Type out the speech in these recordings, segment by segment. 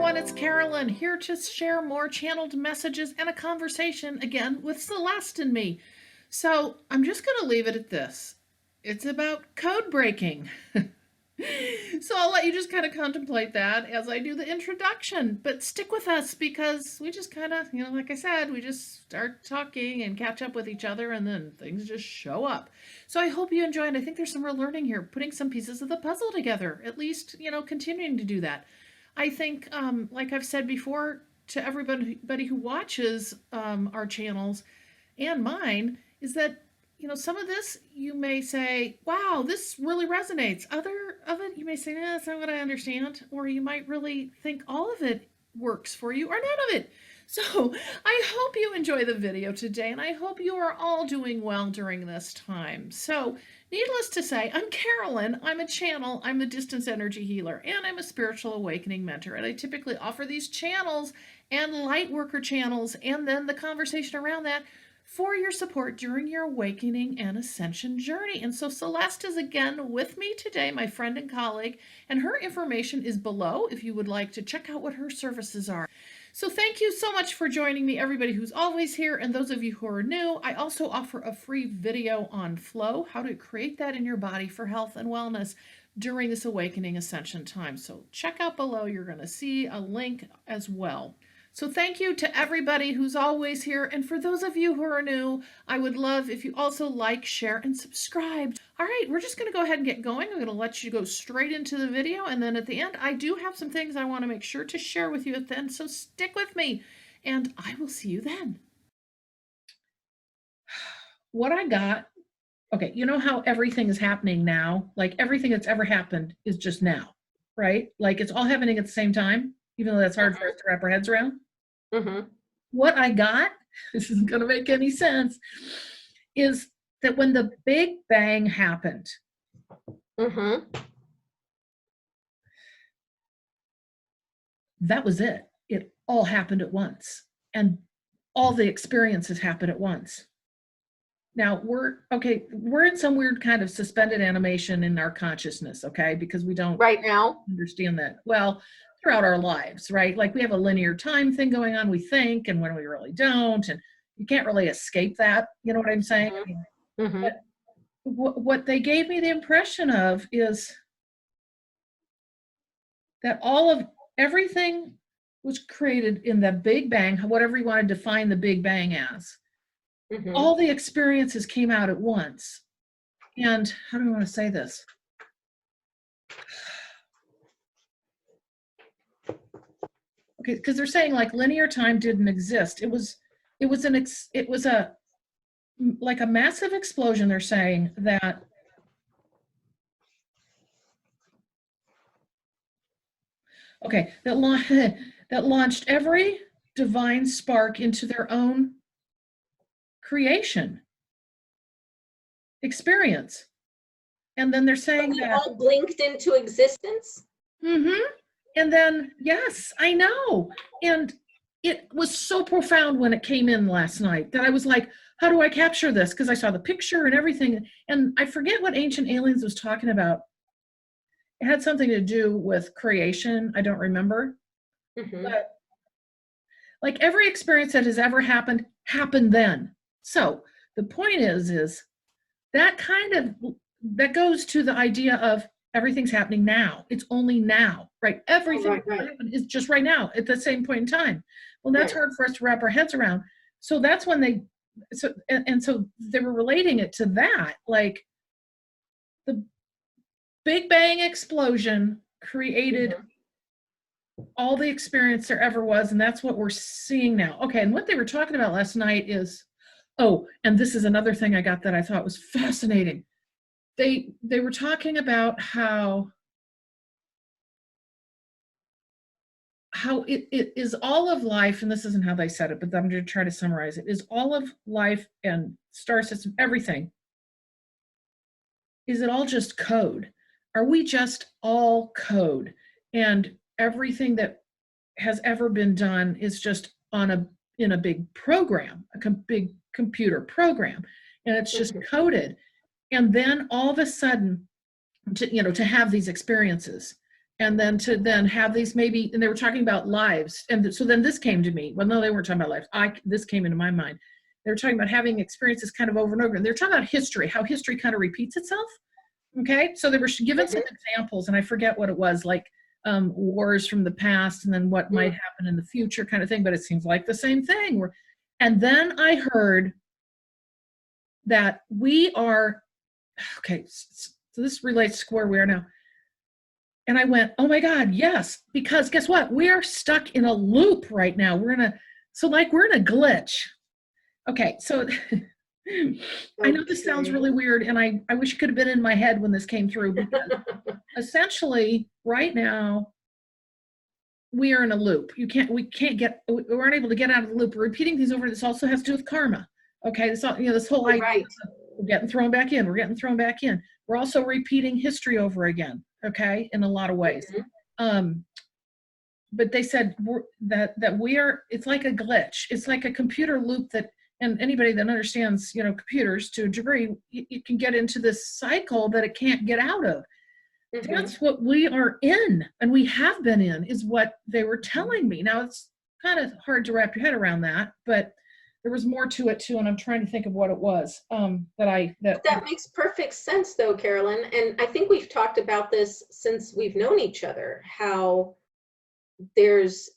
everyone, it's Carolyn, here to share more channeled messages and a conversation again with Celeste and me. So I'm just going to leave it at this. It's about code breaking. So I'll let you just kind of contemplate that as I do the introduction, but stick with us because we just kind of, like I said, we just start talking and catch up with each other and then things just show up. So I hope you enjoy, and I think there's some real learning here, putting some pieces of the puzzle together, at least, continuing to do that. I think, like I've said before to everybody who watches our channels and mine, is that some of this you may say, wow, this really resonates. Other of it, you may say, that's not what I understand. Or you might really think all of it works for you or none of it. So I hope you enjoy the video today, and I hope you are all doing well during this time. So needless to say, I'm Carolyn. I'm a channel, I'm a distance energy healer, and I'm a spiritual awakening mentor. And I typically offer these channels and light worker channels and then the conversation around that for your support during your awakening and ascension journey. And so Celeste is again with me today, my friend and colleague, and her information is below if you would like to check out what her services are. So thank you so much for joining me, everybody who's always here, and those of you who are new. I also offer a free video on flow, how to create that in your body for health and wellness during this awakening ascension time. So check out below, you're going to see a link as well. So thank you to everybody who's always here. And for those of you who are new, I would love if you also like, share, and subscribe. All right, we're just going to go ahead and get going. I'm going to let you go straight into the video. And then at the end, I do have some things I want to make sure to share with you at the end. So stick with me and I will see you then. What I got, okay, you know how everything is happening now? Like everything that's ever happened is just now, right? Like it's all happening at the same time, even though that's hard for us to wrap our heads around. What I got, this isn't going to make any sense, is that when the Big Bang happened, that was it. It all happened at once. And all the experiences happened at once. Now, we're in some weird kind of suspended animation in our consciousness, okay? Because we don't right now understand that. Well, throughout our lives, right? Like we have a linear time thing going on, we think, and when we really don't, and you can't really escape that. You know what I'm saying? But what they gave me the impression of is that all of everything was created in the Big Bang, whatever you want to define the Big Bang as. All the experiences came out at once. And how do I want to say this? Okay, because they're saying like linear time didn't exist. It was like a massive explosion. They're saying that that launched every divine spark into their own creation experience. And then they're saying that all blinked into existence. And then, yes, I know. And it was so profound when it came in last night that I was like, how do I capture this? Because I saw the picture and everything. And I forget what Ancient Aliens was talking about. It had something to do with creation. I don't remember. But like every experience that has ever happened then. So the point is that that goes to the idea of everything's happening now. It's only now, right? Everything is just right now at the same point in time. Well, that's hard for us to wrap our heads around. So that's when so they were relating it to that, like the Big Bang explosion created all the experience there ever was, and that's what we're seeing now. Okay, and what they were talking about last night is, and this is another thing I got that I thought was fascinating. They were talking about how it is all of life, and this isn't how they said it, but I'm going to try to summarize it, is all of life and star system, everything. Is it all just code? Are we just all code? And everything that has ever been done is just in a big program, a big computer program, and it's just coded. And then all of a sudden, to have these experiences, and then to then have these maybe, and they were talking about lives, and so then this came to me. Well, no, they weren't talking about lives. This came into my mind. They were talking about having experiences kind of over and over. And they're talking about history, how history kind of repeats itself. Okay, so they were given some examples, and I forget what it was, like wars from the past, and then what might happen in the future, kind of thing. But it seems like the same thing. And then I heard that we are okay. So this relates to where we are now. And I went, oh my God, yes, because guess what? We are stuck in a loop right now. We're in a glitch. Okay, so I know this sounds really weird, and I wish it could have been in my head when this came through, because essentially right now we are in a loop. We aren't able to get out of the loop. We're repeating things over. This also has to do with karma. Okay, this whole idea Right. we're getting thrown back in. We're getting thrown back in. We're also repeating history over again. Okay, in a lot of ways. But they said that we are. It's like a glitch. It's like a computer loop that. And anybody that understands, computers to a degree, you can get into this cycle that it can't get out of. That's what we are in, and we have been in, is what they were telling me. Now, it's kind of hard to wrap your head around that, but there was more to it too, and I'm trying to think of what it was that makes perfect sense, though, Carolyn. And I think we've talked about this since we've known each other, how there's,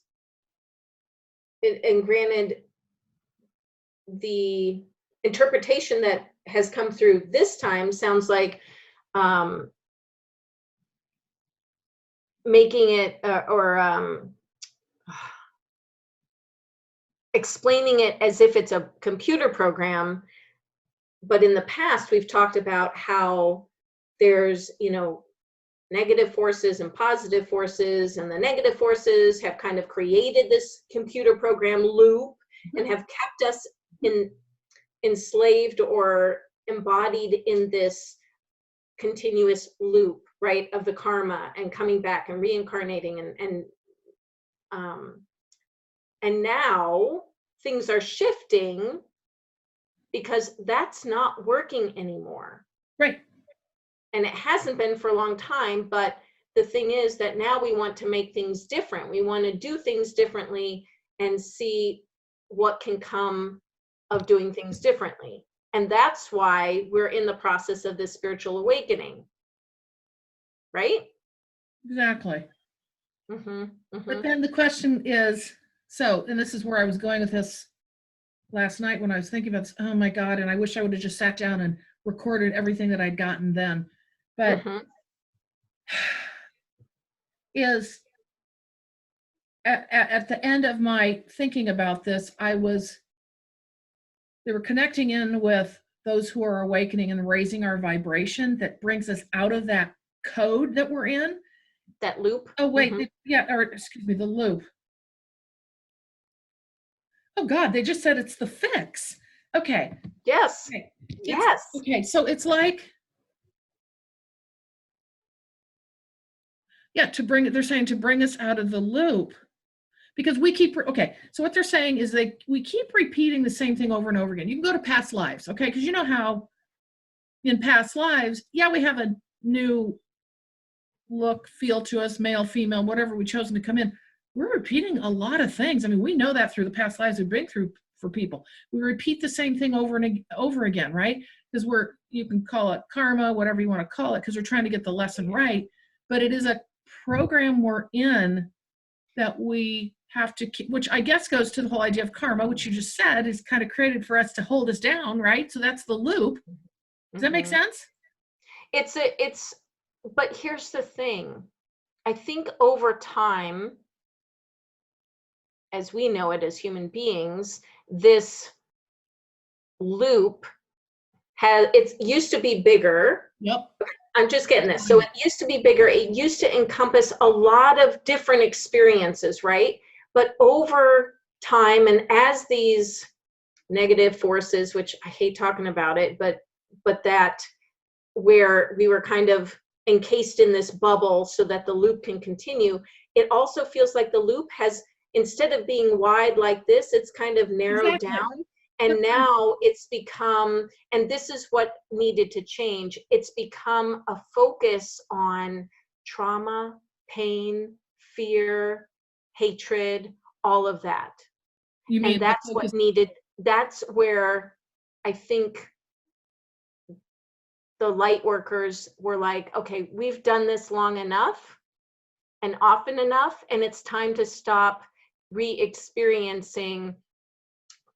and granted, the interpretation that has come through this time sounds like making it or explaining it as if it's a computer program. But in the past, we've talked about how there's, negative forces and positive forces, and the negative forces have kind of created this computer program loop and have kept us enslaved or embodied in this continuous loop, right, of the karma and coming back and reincarnating, and now things are shifting because that's not working anymore. Right. And it hasn't been for a long time, but the thing is that now we want to make things different. We want to do things differently and see what can come of doing things differently. And that's why we're in the process of this spiritual awakening. Right? Exactly. But then the question is, and this is where I was going with this last night when I was thinking about this, oh my God, and I wish I would have just sat down and recorded everything that I'd gotten then. But is at the end of my thinking about this, they were connecting in with those who are awakening and raising our vibration that brings us out of that code that we're in. That loop. Oh, wait. The loop. Oh, God, they just said it's the fix. Okay. Yes. Okay. Yes. Okay, so it's like, they're saying to bring us out of the loop. Because we keep, so what they're saying is we keep repeating the same thing over and over again. You can go to past lives, okay? Because you know how in past lives, we have a new look, feel to us, male, female, whatever we've chosen to come in. We're repeating a lot of things. I mean, we know that through the past lives we've been through for people. We repeat the same thing over and over again, right? Because you can call it karma, whatever you want to call it, because we're trying to get the lesson right. But it is a program we're in that we have to keep, which I guess goes to the whole idea of karma, which you just said is kind of created for us to hold us down, right? So that's the loop. Does that make sense? But here's the thing. I think over time, as we know it as human beings, this loop it used to be bigger. Yep. I'm just getting this. So it used to be bigger. It used to encompass a lot of different experiences, right? But over time, and as these negative forces, which I hate talking about it, but that where we were kind of encased in this bubble so that the loop can continue, it also feels like the loop has, instead of being wide like this, it's kind of narrowed down. And now it's become, and this is what needed to change, it's become a focus on trauma, pain, fear, hatred, all of that. You mean And that's the what focus? needed, that's where I think the light workers were like, okay, we've done this long enough and often enough, and it's time to stop re-experiencing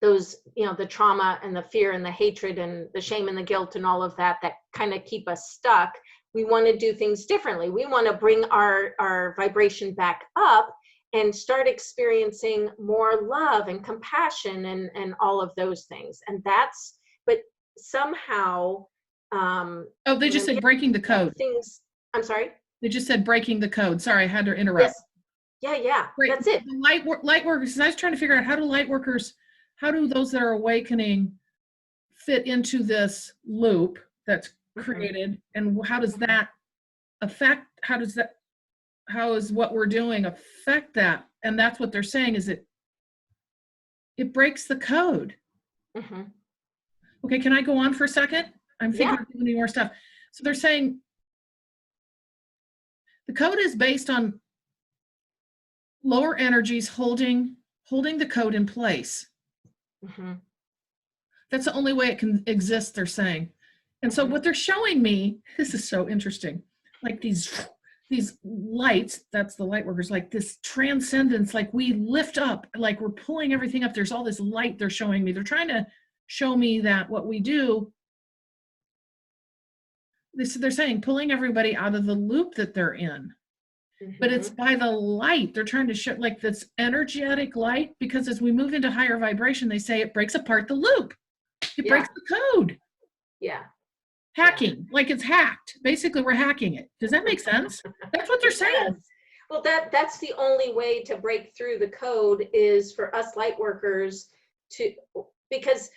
those, the trauma and the fear and the hatred and the shame and the guilt and all of that kind of keep us stuck. We want to do things differently. We want to bring our vibration back up and start experiencing more love and compassion and all of those things. And that's, but somehow, Oh, they just said breaking the code. things, I'm sorry? They just said breaking the code. Sorry, I had to interrupt. Yes. Yeah, that's it. The light workers, I was trying to figure out how do those that are awakening fit into this loop that's created, and how does that affect, how is what we're doing affect that? And that's what they're saying, is it breaks the code. Mm-hmm. Okay, can I go on for a second? I'm thinking of any more stuff. So they're saying the code is based on lower energies holding the code in place. Mm-hmm. That's the only way it can exist, they're saying. And so what they're showing me, this is so interesting, like these lights, that's the light workers, like this transcendence, like we lift up, like we're pulling everything up. There's all this light they're showing me. They're trying to show me that what we do, they're saying pulling everybody out of the loop that they're in. But it's by the light. They're trying to show like this energetic light, because as we move into higher vibration, they say it breaks apart the loop. It breaks the code. Yeah. Hacking, like it's hacked. Basically, we're hacking it. Does that make sense? That's what they're saying. Yes. Well, that's the only way to break through the code, is for us light workers to, because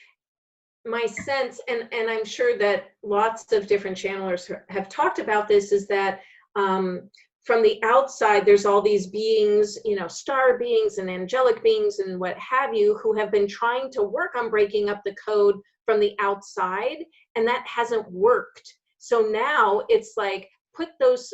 my sense, and I'm sure that lots of different channelers have talked about this, is that from the outside, there's all these beings, star beings and angelic beings and what have you, who have been trying to work on breaking up the code from the outside, and that hasn't worked. So now it's like, put those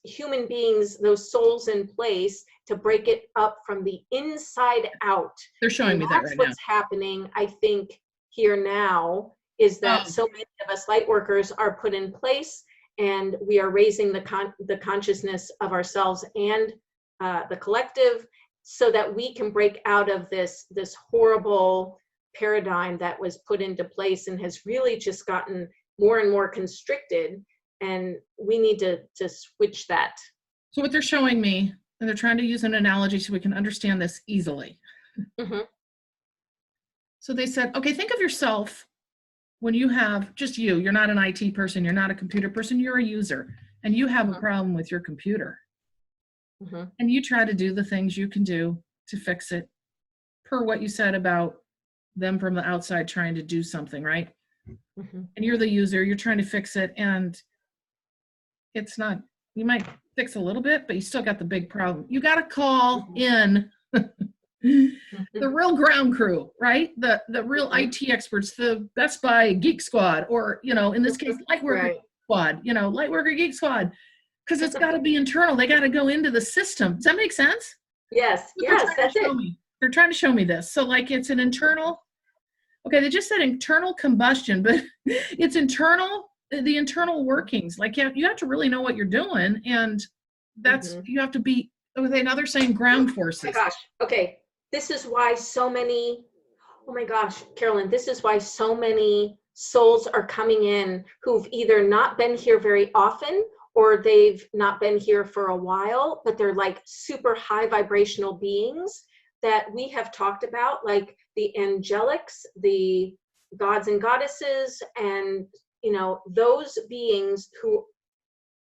human beings, those souls in place to break it up from the inside out. They're showing me that right now. That's what's happening, I think, here now, is that so many of us light workers are put in place, and we are raising the consciousness of ourselves and the collective, so that we can break out of this horrible paradigm that was put into place and has really just gotten more and more constricted, and we need to switch that. So what they're showing me, and they're trying to use an analogy so we can understand this easily. Mm-hmm. So they said, okay, think of yourself when you have just you're not an IT person, you're not a computer person, you're a user, and you have a problem with your computer. Mm-hmm. And you try to do the things you can do to fix it, per what you said about them from the outside trying to do something, right? Mm-hmm. And you're the user, you're trying to fix it, and it's not, you might fix a little bit, but you still got the big problem. You got to call in the real ground crew, right? The real IT experts, the Best Buy Geek Squad, or, in this case, Lightworker Squad, Lightworker Geek Squad, because it's got to be internal. They got to go into the system. Does that make sense? Yes, that's it. They're trying to show me this. So like it's an internal, okay, they just said internal combustion, but it's internal, the internal workings. Like you have to really know what you're doing, and that's, you have to be, now they're saying ground forces. Oh my gosh, okay. This is why so many, oh my gosh, Carolyn, this is why so many souls are coming in who've either not been here very often, or they've not been here for a while, but they're like super high vibrational beings that we have talked about, like the angelics, the gods and goddesses, and those beings who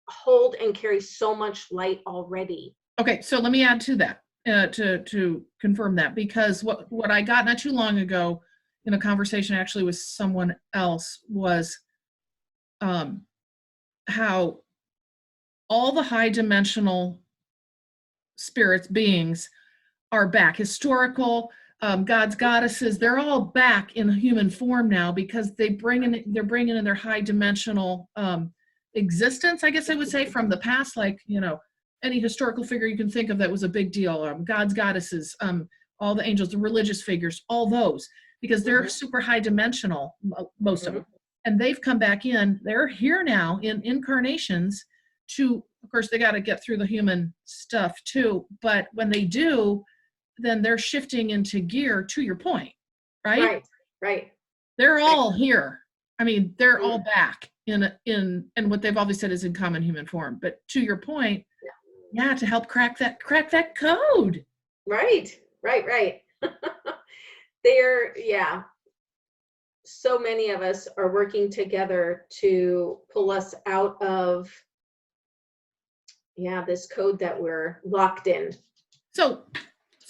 hold and carry so much light already. Okay, so let me add to that. To confirm that, because what I got not too long ago in a conversation actually with someone else was how all the high dimensional spirits, beings, are back. Historical gods, goddesses, they're all back in human form now, because they're bringing in their high dimensional existence, I guess I would say, from the past, like any historical figure you can think of that was a big deal, gods, goddesses, all the angels, the religious figures, all those, because they're super high dimensional, most of them. And they've come back in, they're here now in incarnations to, of course, they got to get through the human stuff too. But when they do, then they're shifting into gear, to your point, right? Right. They're all here. I mean, they're all back in what they've always said is in common human form. But to your point, to help crack that code. Right. So many of us are working together to pull us out of this code that we're locked in. So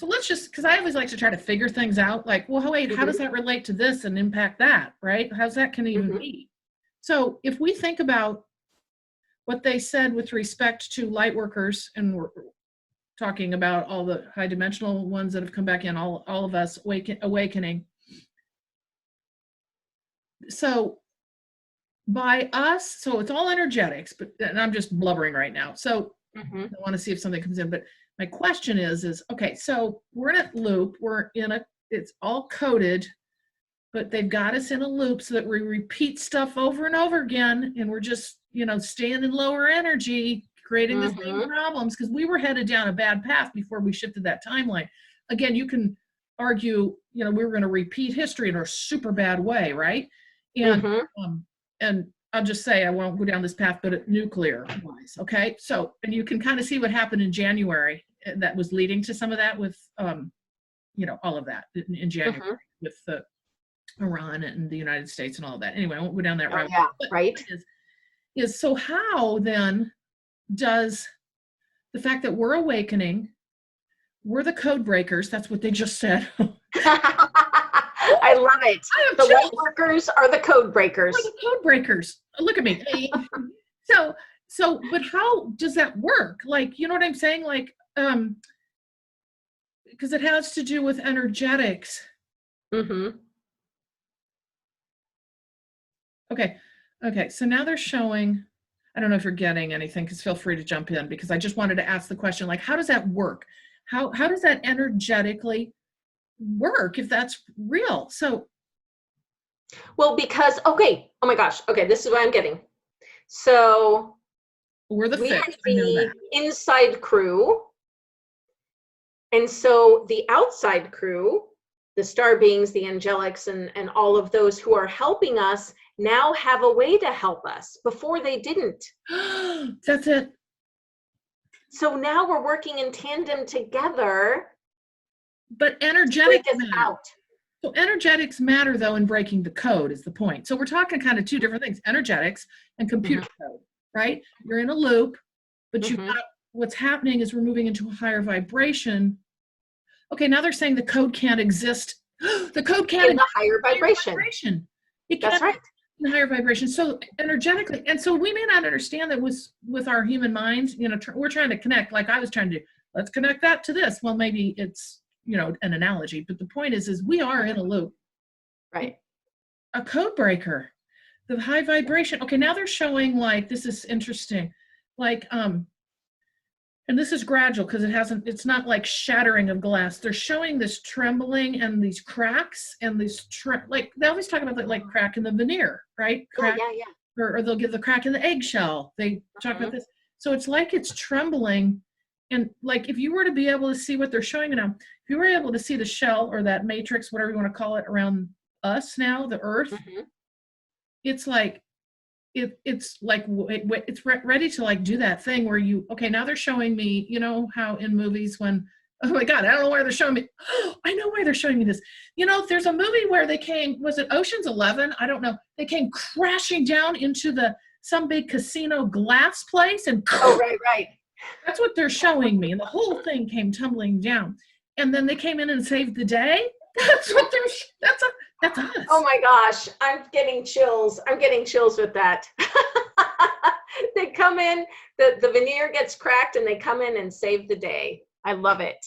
let's just, because I always like to try to figure things out, like, well, wait, how does that relate to this and impact that, right? How's that can even be? So if we think about what they said with respect to light workers, and we're talking about all the high dimensional ones that have come back in, all of us awakening. So by us, so it's all energetics, and I'm just blubbering right now. So I want to see if something comes in, but my question is, okay, so we're in a loop, it's all coded, but they've got us in a loop so that we repeat stuff over and over again, and we're just, staying in lower energy, creating the same problems, because we were headed down a bad path before we shifted that timeline. Again, you can argue, we were going to repeat history in a super bad way, right? And I'll just say I won't go down this path, but nuclear wise, okay? So, and you can kind of see what happened in January that was leading to some of that with, all of that in January with Iran and the United States and all of that. Anyway, I won't go down that road. Right. So how then does the fact that we're awakening, we're the code breakers, that's what they just said. I love it. The light workers are the code breakers. We're the code breakers. Look at me. So, but how does that work? Like, you know what I'm saying? Like, because it has to do with energetics. Okay. So now they're showing, I don't know if you're getting anything, because feel free to jump in, because I just wanted to ask the question, like, how does that work? How does that energetically work if that's real? So, well, because, oh my gosh, this is what I'm getting. So we're the fix. We had the inside crew, and so the outside crew, the star beings, the angelics, and all of those who are helping us now have a way to help us. Before they didn't. That's it. So now we're working in tandem together. But energetics matter. So energetics matter, though, in breaking the code is the point. So we're talking kind of two different things, energetics and computer code, right? You're in a loop, but you've got, what's happening is we're moving into a higher vibration. Okay, now they're saying the code can't exist. The code can't in the higher vibration. That's right. In the higher vibration. So energetically, and so we may not understand that with our human minds, we're trying to connect, like I was trying to do, let's connect that to this. Well, maybe it's, an analogy, but the point is we are in a loop. Right. A code breaker, the high vibration. Okay, now they're showing, like, this is interesting. Like, and this is gradual because it's not like shattering of glass. They're showing this trembling and these cracks and these, like, they always talk about that, like crack in the veneer, right? Crack, or they'll give the crack in the eggshell. They talk about this. So it's like it's trembling. And like, if you were to be able to see what they're showing you now, if you were able to see the shell or that matrix, whatever you want to call it, around us now, the earth, it's like, it's like, it's ready to like do that thing where now they're showing me, how in movies when, oh my God, I don't know why they're showing me. Oh, I know why they're showing me this. There's a movie where they came, was it Ocean's 11? I don't know. They came crashing down into some big casino glass place and right. That's what they're showing me. And the whole thing came tumbling down. And then they came in and saved the day. That's what that's us. Oh my gosh, I'm getting chills. With that. They come in, the veneer gets cracked and they come in and save the day. I love it.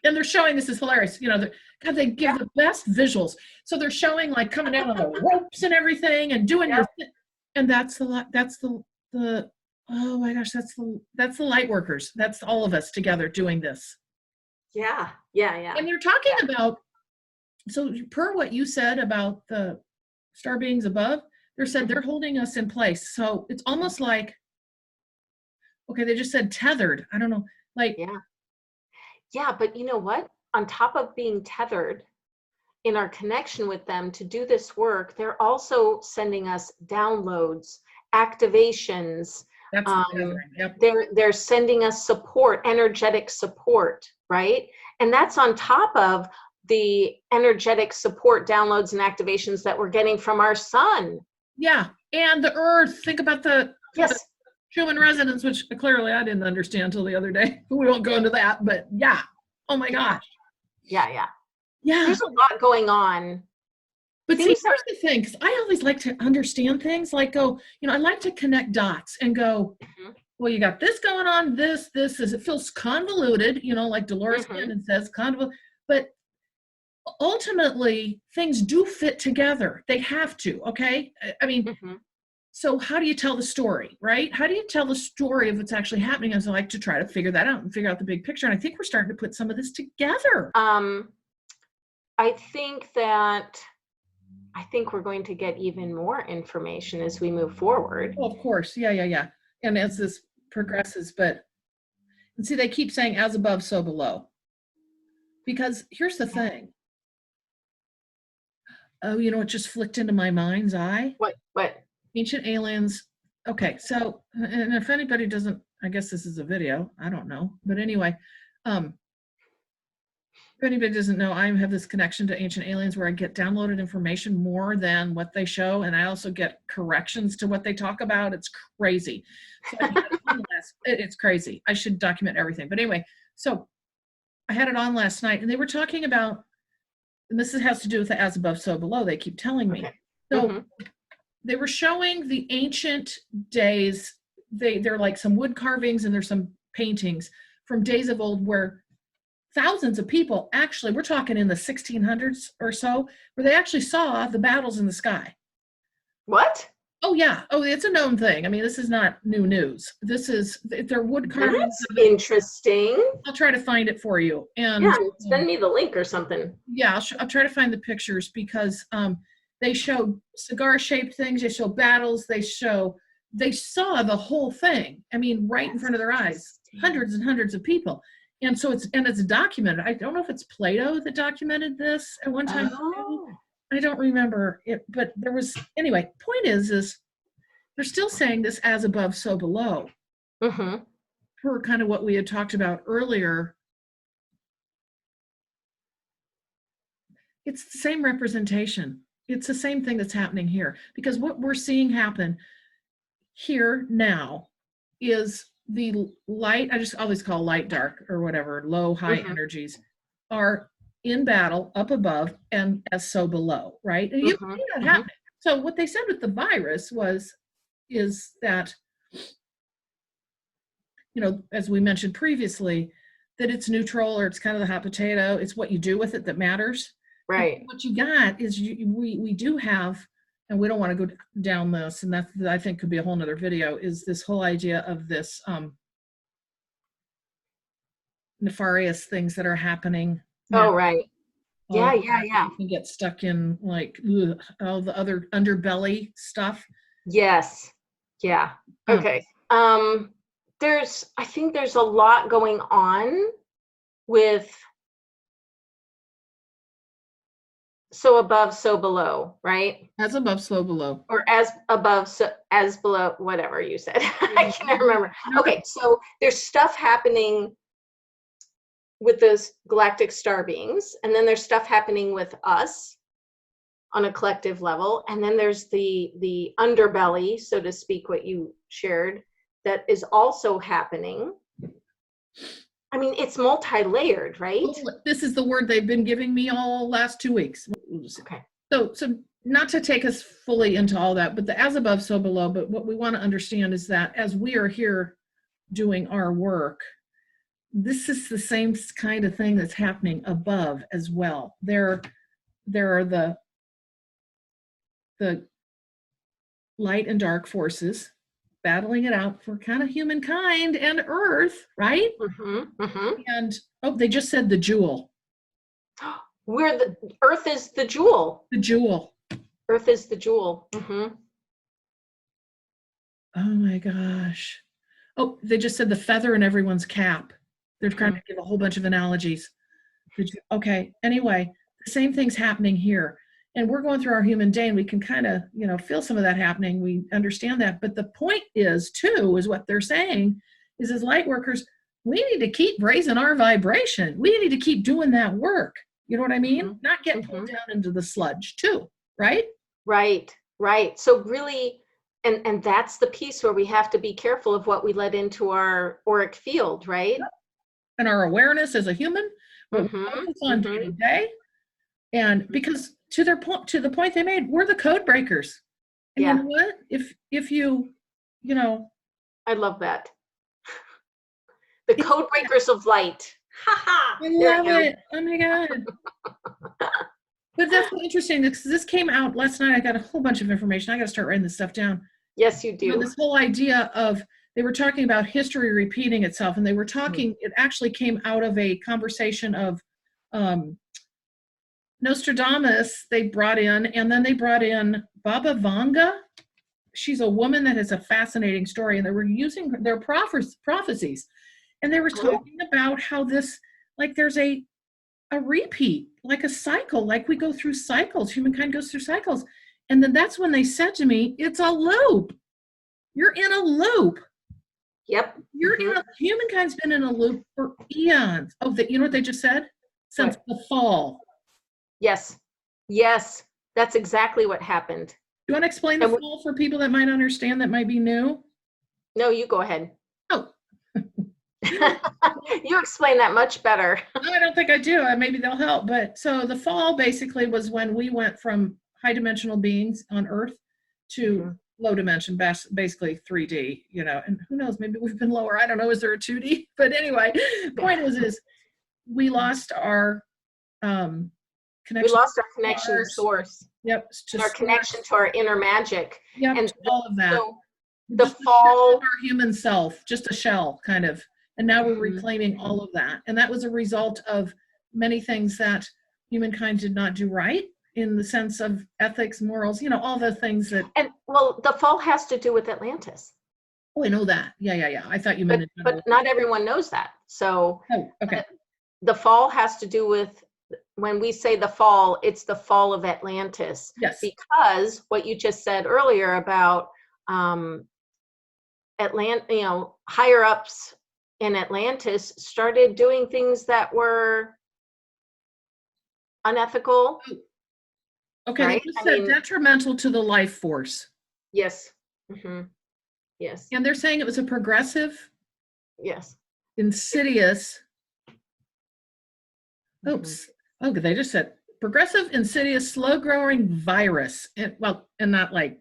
And they're showing, this is hilarious. God, they give the best visuals. So they're showing like coming down on the ropes and everything and doing your thing. And that's the Oh my gosh, that's the light workers. That's all of us together doing this. Yeah, yeah, yeah. And they're talking Yeah. about, so per what you said about the star beings above, they said they're holding us in place. So it's almost like, okay, they just said tethered. I don't know, like, Yeah. Yeah, but you know what? On top of being tethered in our connection with them to do this work, they're also sending us downloads, activations. that's the tethering. Yep. They're sending us support, energetic support, right? And that's on top of the energetic support downloads and activations that we're getting from our sun. Yeah. And the earth, think about the Yes. human residence, which clearly I didn't understand until the other day. We won't go into that, but yeah. Oh my gosh. Yeah, yeah. Yeah. There's a lot going on. But see, here's the thing, because I always like to understand things, like go, I like to connect dots and go, well, you got this going on, this is, it feels convoluted, like Dolores Cannon says, convoluted, but ultimately things do fit together. They have to, okay? I mean, so how do you tell the story, right? How do you tell the story of what's actually happening? As I like to try to figure that out and figure out the big picture. And I think we're starting to put some of this together. I think we're going to get even more information as we move forward. Well, of course. Yeah. And as this progresses, but and see, they keep saying as above, so below. Because here's the thing. Oh, it just flicked into my mind's eye. What? Ancient aliens. Okay, so, and if anybody doesn't, I guess this is a video, I don't know. But anyway, if anybody doesn't know, I have this connection to ancient aliens where I get downloaded information more than what they show. And I also get corrections to what they talk about. It's crazy. So it's crazy. I should document everything. But anyway, so I had it on last night and they were talking about, and this has to do with the as above, so below, they keep telling me. Okay. So they were showing the ancient days. They're like some wood carvings and there's some paintings from days of old where thousands of people, actually, we're talking in the 1600s or so, where they actually saw the battles in the sky. What? Oh, yeah. Oh, it's a known thing. I mean, this is not new news. This is, they're wood carvings. That's interesting. I'll try to find it for you. And yeah, send me the link or something. Yeah, I'll try to find the pictures because they show cigar-shaped things. They show battles. They saw the whole thing. I mean, right in front of their eyes, hundreds and hundreds of people. And so it's documented. I don't know if it's Plato that documented this at one time. Oh. I don't remember it, but there was, anyway, point is they're still saying this as above, so below. For kind of what we had talked about earlier. It's the same representation. It's the same thing that's happening here, because what we're seeing happen here now is the light, I just always call light dark or whatever, low, high energies are in battle up above and as so below, right? And you see that happening. So what they said with the virus is that, as we mentioned previously, that it's neutral or it's kind of the hot potato. It's what you do with it that matters. Right. And what you got is we do have, and we don't want to go down this, and that I think could be a whole nother video, is this whole idea of this nefarious things that are happening. Oh, right. Yeah. You get stuck in like all the other underbelly stuff. Yes. Yeah. Okay. I think there's a lot going on with so above, so below, right? As above, so below. Or as above, so as below, whatever you said. I can't remember. Okay, so there's stuff happening with those galactic star beings, and then there's stuff happening with us on a collective level, and then there's the underbelly, so to speak, what you shared, that is also happening. I mean, it's multi-layered, right? This is the word they've been giving me all last 2 weeks. Okay. So not to take us fully into all that, but the as above, so below, but what we want to understand is that as we are here doing our work, this is the same kind of thing that's happening above as well. There are the light and dark forces, battling it out for kind of humankind and Earth, right? And oh, they just said the jewel. We're the Earth is the jewel. The jewel. Earth is the jewel. Oh my gosh. Oh, they just said the feather in everyone's cap. They're trying to give a whole bunch of analogies. Okay, anyway, the same thing's happening here. And we're going through our human day and we can kind of, feel some of that happening. We understand that. But the point is, too, is what they're saying is as light workers, we need to keep raising our vibration. We need to keep doing that work. You know what I mean? Not get pulled down into the sludge, too, right? Right. So really, and that's the piece where we have to be careful of what we let into our auric field, right? Yep. And our awareness as a human, what we focus on day to day. And because to the point they made, we're the code breakers. And you know what? If you I love that. The code breakers of light. I love it. Oh my God. But that's interesting because this came out last night. I got a whole bunch of information. I got to start writing this stuff down. Yes, you do. This whole idea of, they were talking about history repeating itself, and they were talking, it actually came out of a conversation of Nostradamus they brought in, and then they brought in Baba Vanga. She's a woman that has a fascinating story, and they were using their prophecies. And they were talking about how this, like there's a repeat, like a cycle, like we go through cycles, humankind goes through cycles. And then that's when they said to me, it's a loop. You're in a loop. Yep. Humankind's been in a loop for eons. Oh, you know what they just said? Since the fall. Yes. That's exactly what happened. Do you want to explain the fall for people that might understand, that might be new? No, you go ahead. Oh. You explain that much better. No, I don't think I do. Maybe they'll help. But so the fall basically was when we went from high dimensional beings on Earth to low dimension, basically 3D, and who knows, maybe we've been lower. I don't know. Is there a 2D? But anyway, point is we lost our connection. We lost our connection to source. Yep. Our connection to our inner magic. Yep. And all of that. So the fall. Our human self, just a shell, kind of. And now we're reclaiming all of that. And that was a result of many things that humankind did not do right in the sense of ethics, morals, all the things that. And well, the fall has to do with Atlantis. Oh, I know that. Yeah. I thought you meant it. But not everyone knows that. So okay. The fall has to do with, when we say the fall, it's the fall of Atlantis. Yes. Because what you just said earlier about higher ups in Atlantis started doing things that were unethical. Okay, right? they just said detrimental to the life force. Yes. Yes. And they're saying it was a progressive, insidious. Okay, they just said progressive, insidious, slow-growing virus. And not like,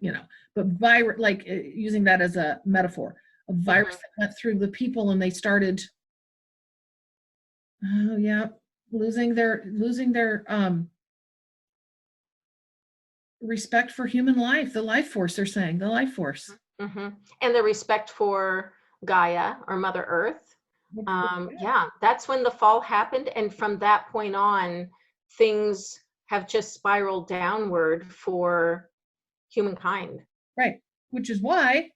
but virus, like using that as a metaphor. A virus that went through the people, and they started losing their respect for human life, the life force. They're saying the life force, and the respect for Gaia, or Mother Earth. That's when the fall happened, and from that point on, things have just spiraled downward for humankind. Right, which is why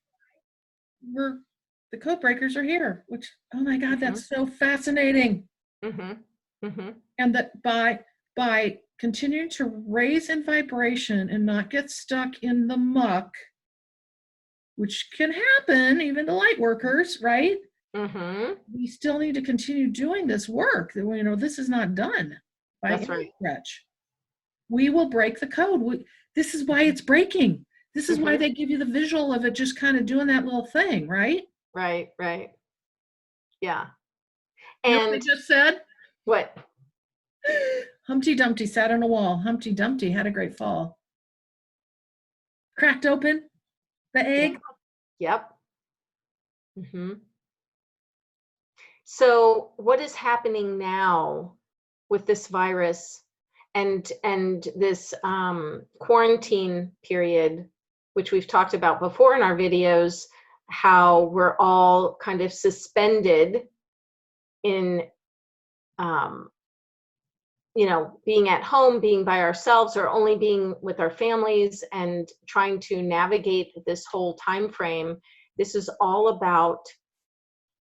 the code breakers are here, which, oh my God, that's so fascinating. And that by continuing to raise in vibration and not get stuck in the muck, which can happen, even to light workers, right? We still need to continue doing this work. This is not done by any stretch. We will break the code. This is why it's breaking. This is why they give you the visual of it just kind of doing that little thing, right? Right. Yeah. And you know what they just said? What? Humpty Dumpty sat on a wall. Humpty Dumpty had a great fall. Cracked open the egg. Yep. So what is happening now with this virus and this quarantine period, which we've talked about before in our videos? how we're all kind of suspended in, being at home, being by ourselves, or only being with our families, and trying to navigate this whole time frame. This is all about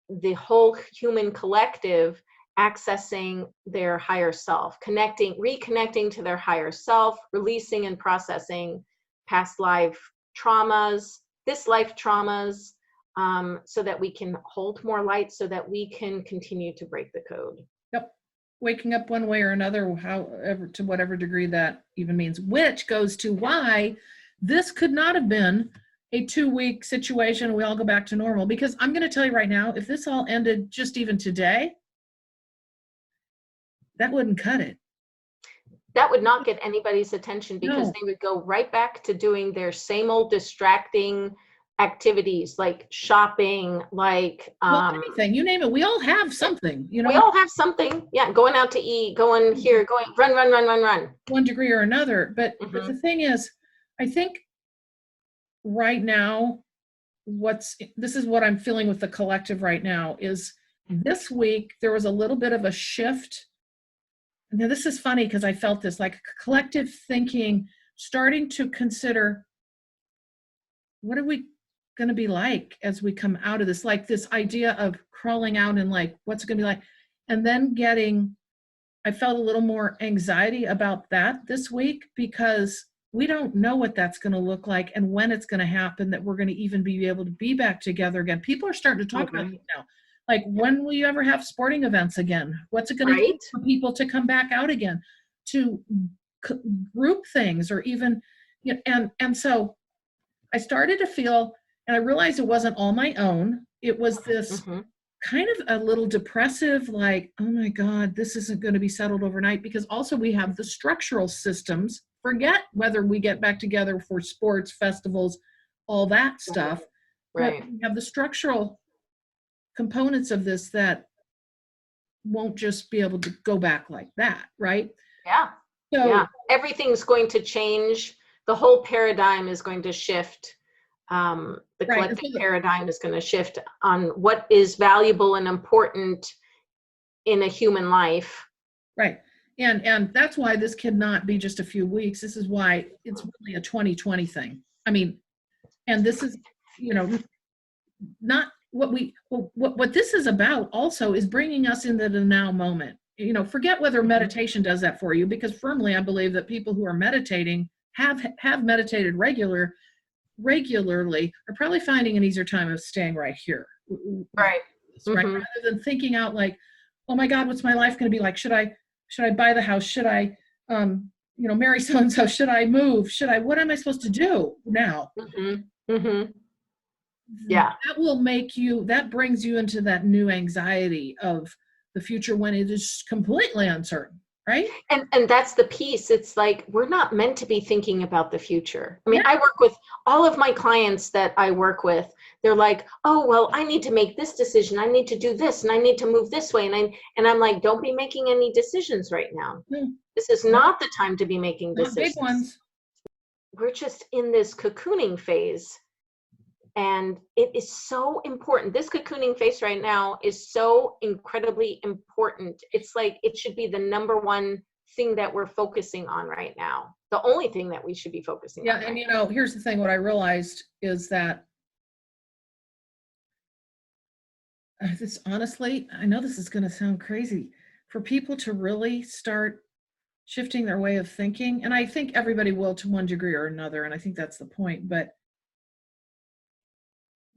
the whole human collective accessing their higher self, reconnecting to their higher self, releasing and processing past life traumas, this life traumas, so that we can hold more light, so that we can continue to break the code. Yep. Waking up one way or another, however, to whatever degree that even means, which goes to why this could not have been a 2-week situation. We all go back to normal, because I'm going to tell you right now, if this all ended just even today, that wouldn't cut it. That would not get anybody's attention, because No. they would go right back to doing their same old distracting activities, like shopping, like anything, you name it. We all have something, we all have something. Yeah, going out to eat, going here, going run. One degree or another. But the thing is, I think right now, this is what I'm feeling with the collective right now, is this week there was a little bit of a shift. Now this is funny, because I felt this, like collective thinking, starting to consider, what are we going to be like as we come out of this, like this idea of crawling out, and like what's it going to be like, and then I felt a little more anxiety about that this week, because we don't know what that's going to look like and when it's going to happen, that we're going to even be able to be back together again. People are starting to talk about it now. Like, when will you ever have sporting events again? What's it going to take for people to come back out again, to group things, or even, and so I started to feel, and I realized it wasn't all my own. It was this kind of a little depressive, like, oh my God, this isn't going to be settled overnight, because also we have the structural systems. Forget whether we get back together for sports, festivals, all that stuff. Right. But we have the structural components of this that won't just be able to go back like that, right? Yeah. So yeah, everything's going to change. The whole paradigm is going to shift. The collective paradigm is going to shift on what is valuable and important in a human life. Right. And that's why this cannot be just a few weeks. This is why it's really a 2020 thing. I mean, and this is, not what this is about also, is bringing us into the now moment. Forget whether meditation does that for you, because firmly I believe that people who are meditating have meditated regularly are probably finding an easier time of staying right here. Right. Rather than thinking out like, oh my God, what's my life going to be like? Should I buy the house? Should I, marry so-and-so? Should I move? What am I supposed to do now? Yeah. That brings you into that new anxiety of the future, when it is completely uncertain, right? And that's the piece. It's like, we're not meant to be thinking about the future. I mean, I work with all of my clients that I work with. They're like, oh, well, I need to make this decision. I need to do this, and I need to move this way. And I'm like, don't be making any decisions right now. This is not the time to be making decisions. Big ones. We're just in this cocooning phase. And it is so important. This cocooning phase right now is so incredibly important. It's like, it should be the number one thing that we're focusing on right now. The only thing that we should be focusing on. Yeah, and here's the thing. What I realized is that this, honestly, I know this is going to sound crazy, for people to really start shifting their way of thinking, and I think everybody will to one degree or another, and I think that's the point, but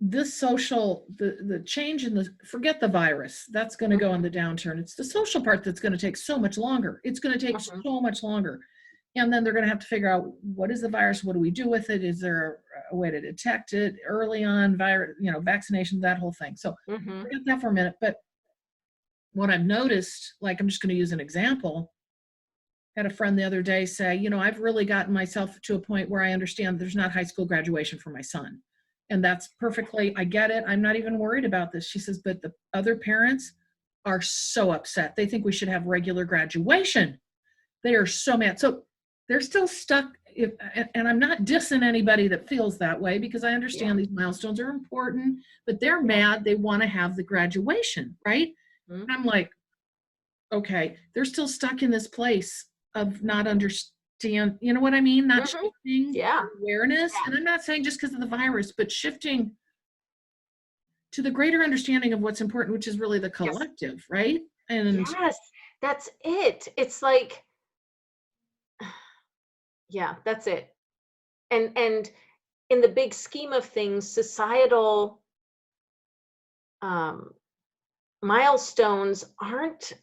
this the change in forget the virus, that's going to go in the downturn. It's the social part that's going to take so much longer. It's going to take so much longer. And then they're going to have to figure out, what is the virus? What do we do with it? Is there a way to detect it early on? Vaccination, that whole thing. So forget that for a minute. But what I've noticed, like, I'm just going to use an example. I had a friend the other day say, I've really gotten myself to a point where I understand there's not high school graduation for my son. And that's perfectly, I get it. I'm not even worried about this. She says, but the other parents are so upset. They think we should have regular graduation. They are so mad. So they're still stuck. and I'm not dissing anybody that feels that way, because I understand these milestones are important, but they're mad. They want to have the graduation, right? Mhm. And I'm like, okay, they're still stuck in this place of not understand, you know what I mean? Not shifting Yeah. awareness. And I'm not saying just because of the virus, but shifting to the greater understanding of what's important, which is really the collective, right? And Yes, that's it. It's like, yeah, that's it. And in the big scheme of things, societal um, milestones aren't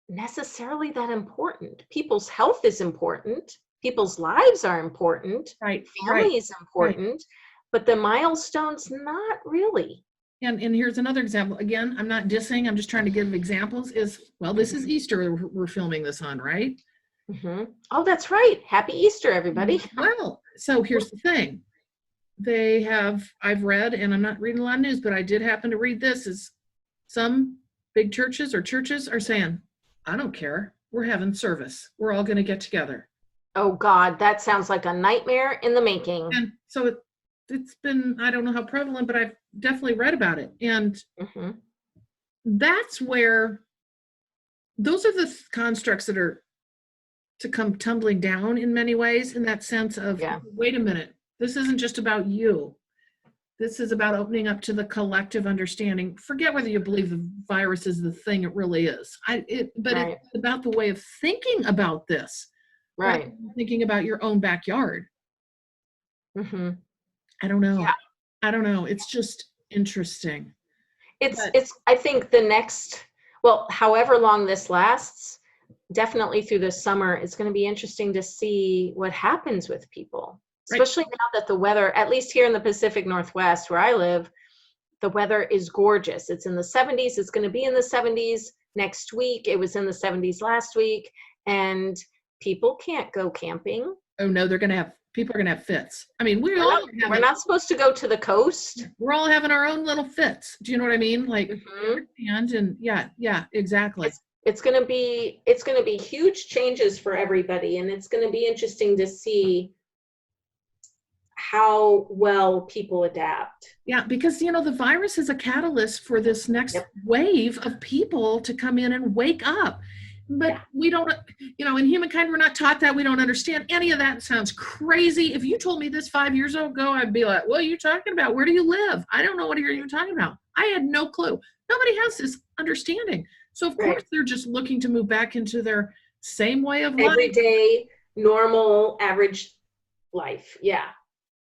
necessarily that important. People's health is important. People's lives are important. right, Family is right. important, but the milestones, not really. And here's another example. Again, I'm not dissing, I'm just trying to give examples. Is, well, this is Easter we're filming this on, right? Oh, that's right. Happy Easter, everybody. Well, so here's the thing. I've read, and I'm not reading a lot of news, but I did happen to read this, is some big churches are saying, I don't care. We're having service. We're all going to get together. Oh God, that sounds like a nightmare in the making. And so it's been, I don't know how prevalent, but I've definitely read about it. And that's where, those are the constructs that are to come tumbling down in many ways, in that sense of, wait a minute, this isn't just about you. This is about opening up to the collective understanding. Forget whether you believe the virus is the thing it really is. It's about the way of thinking about this. Right. Thinking about your own backyard. I don't know. Yeah. I don't know. It's just interesting. It's I think the next, well, however long this lasts, definitely through the summer, it's going to be interesting to see what happens with people, especially now that the weather, at least here in the Pacific Northwest where I live, the weather is gorgeous. It's in the 70s. It's going to be in the 70s next week. It was in the 70s last week, and people can't go camping. Oh no, people are going to have fits. I mean, we're not supposed to go to the coast. We're all having our own little fits. Do you know what I mean? Like, and yeah, exactly. It's going to be huge changes for everybody, and it's going to be interesting to see how well people adapt. Yeah, because the virus is a catalyst for this next wave of people to come in and wake up. But we don't, in humankind, we're not taught that. We don't understand any of that. It sounds crazy. If you told me this 5 years ago, I'd be like, what are you talking about? Where do you live? I don't know what you're even talking about. I had no clue. Nobody has this understanding. So of course they're just looking to move back into their same way of life. Everyday, normal, average life. Yeah.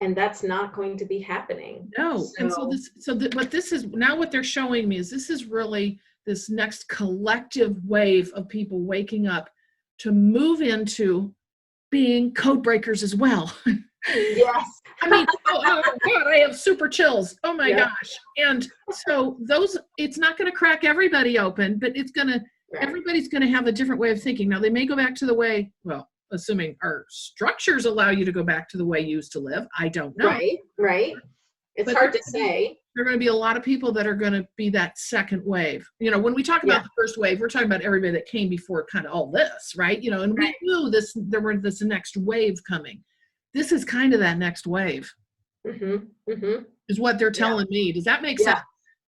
And that's not going to be happening. No. And what they're showing me is this is really this next collective wave of people waking up to move into being code breakers as well. Yes. I mean, oh God, I have super chills. Oh my gosh. And so it's not going to crack everybody open, but everybody's going to have a different way of thinking. Now they may go back to the way, well, assuming our structures allow you to go back to the way you used to live. I don't know. Right. It's hard to say. There are going to be a lot of people that are going to be that second wave. When we talk about the first wave, we're talking about everybody that came before kind of all this, right? And we knew there were this next wave coming. This is kind of that next wave. Is what they're telling me. Does that make sense?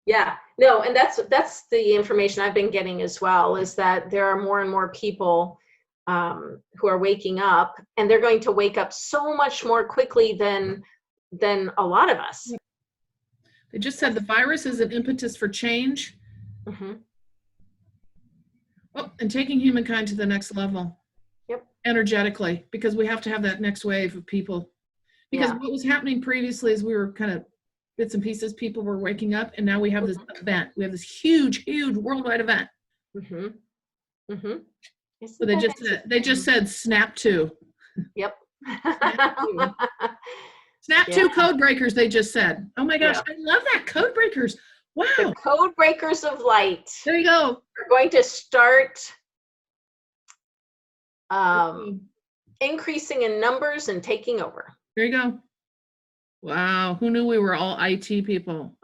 Yeah. No, and that's the information I've been getting as well, is that there are more and more people who are waking up, and they're going to wake up so much more quickly than a lot of us. They just said the virus is an impetus for change. Oh, and taking humankind to the next level. Energetically, because we have to have that next wave of people. Because what was happening previously is we were kind of bits and pieces, people were waking up, and now we have this event. We have this huge worldwide event. So they just said snap to. Snap to code breakers, they just said. Oh my gosh, I love that. Code breakers. Wow. The code breakers of light. There you go. We're going to start increasing in numbers and taking over. There you go. Wow. Who knew we were all IT people?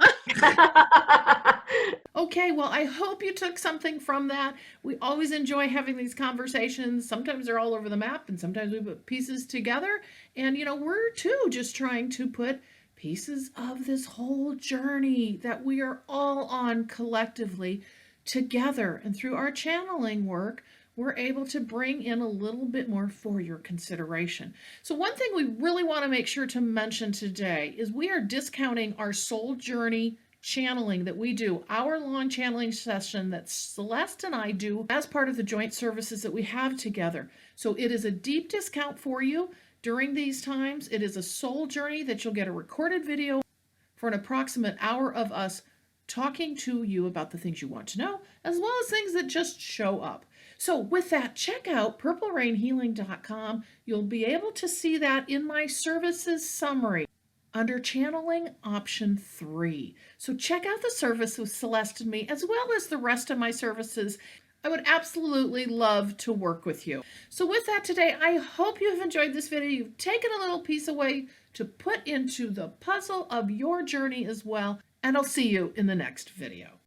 Okay, well, I hope you took something from that. We always enjoy having these conversations. Sometimes they're all over the map, and sometimes we put pieces together. And, we're too just trying to put pieces of this whole journey that we are all on collectively together. And through our channeling work, we're able to bring in a little bit more for your consideration. So one thing we really want to make sure to mention today is we are discounting our soul journey channeling that we do, hour-long channeling session that Celeste and I do as part of the joint services that we have together. So it is a deep discount for you during these times. It is a soul journey that you'll get a recorded video for an approximate hour of us talking to you about the things you want to know, as well as things that just show up. So with that, check out purplerainhealing.com. You'll be able to see that in my services summary under channeling option 3. So check out the service with Celeste and me, as well as the rest of my services. I would absolutely love to work with you. So with that today, I hope you've enjoyed this video. You've taken a little piece away to put into the puzzle of your journey as well. And I'll see you in the next video.